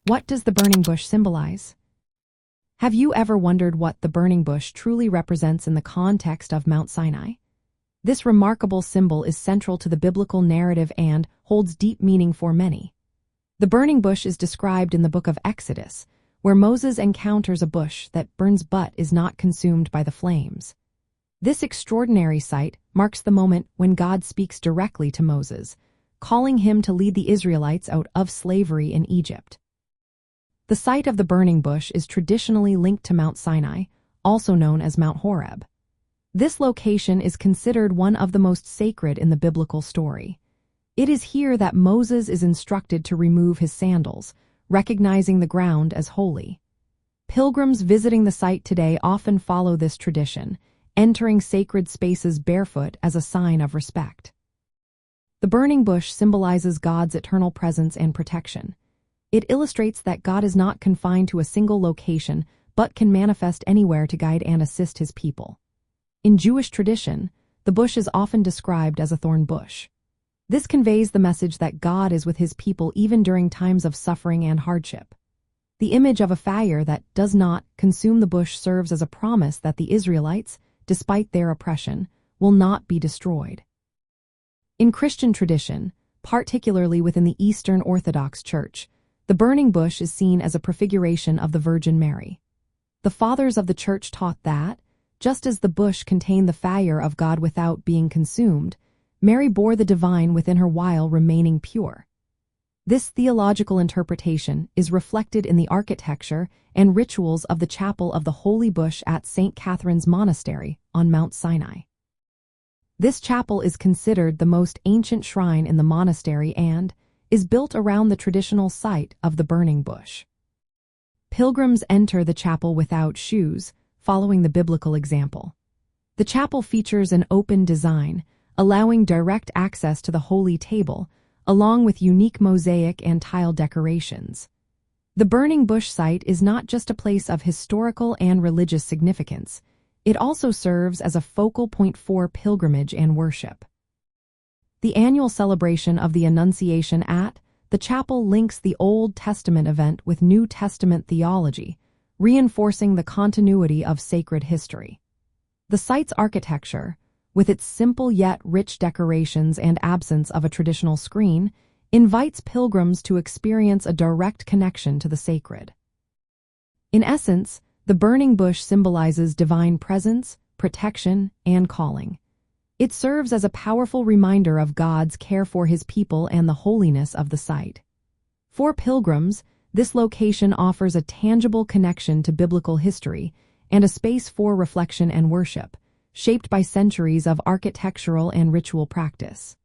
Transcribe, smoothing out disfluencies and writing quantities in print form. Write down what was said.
What does the burning bush symbolize? Have you ever wondered what the burning bush truly represents in the context of Mount Sinai? This remarkable symbol is central to the biblical narrative and holds deep meaning for many. The burning bush is described in the book of Exodus, where Moses encounters a bush that burns but is not consumed by the flames. This extraordinary sight marks the moment when God speaks directly to Moses, calling him to lead the Israelites out of slavery in Egypt. The site of the burning bush is traditionally linked to Mount Sinai, also known as Mount Horeb. This location is considered one of the most sacred in the biblical story. It is here that Moses is instructed to remove his sandals, recognizing the ground as holy. Pilgrims visiting the site today often follow this tradition, entering sacred spaces barefoot as a sign of respect. The burning bush symbolizes God's eternal presence and protection. It illustrates that God is not confined to a single location, but can manifest anywhere to guide and assist his people. In Jewish tradition, the bush is often described as a thorn bush. This conveys the message that God is with his people even during times of suffering and hardship. The image of a fire that does not consume the bush serves as a promise that the Israelites, despite their oppression, will not be destroyed. In Christian tradition, particularly within the Eastern Orthodox Church, the burning bush is seen as a prefiguration of the Virgin Mary. The fathers of the Church taught that, just as the bush contained the fire of God without being consumed, Mary bore the divine within her while remaining pure. This theological interpretation is reflected in the architecture and rituals of the chapel of the Holy Bush at St. Catherine's Monastery on Mount Sinai. This chapel is considered the most ancient shrine in the monastery and is built around the traditional site of the burning bush. Pilgrims enter the chapel without shoes, following the biblical example. The chapel features an open design, allowing direct access to the holy table, along with unique mosaic and tile decorations. The burning bush site is not just a place of historical and religious significance, it also serves as a focal point for pilgrimage and worship. The annual celebration of the Annunciation at the chapel links the Old Testament event with New Testament theology, reinforcing the continuity of sacred history. The site's architecture, with its simple yet rich decorations and absence of a traditional screen, invites pilgrims to experience a direct connection to the sacred. In essence, the burning bush symbolizes divine presence, protection, and calling. It serves as a powerful reminder of God's care for his people and the holiness of the site. For pilgrims, this location offers a tangible connection to biblical history and a space for reflection and worship, shaped by centuries of architectural and ritual practice.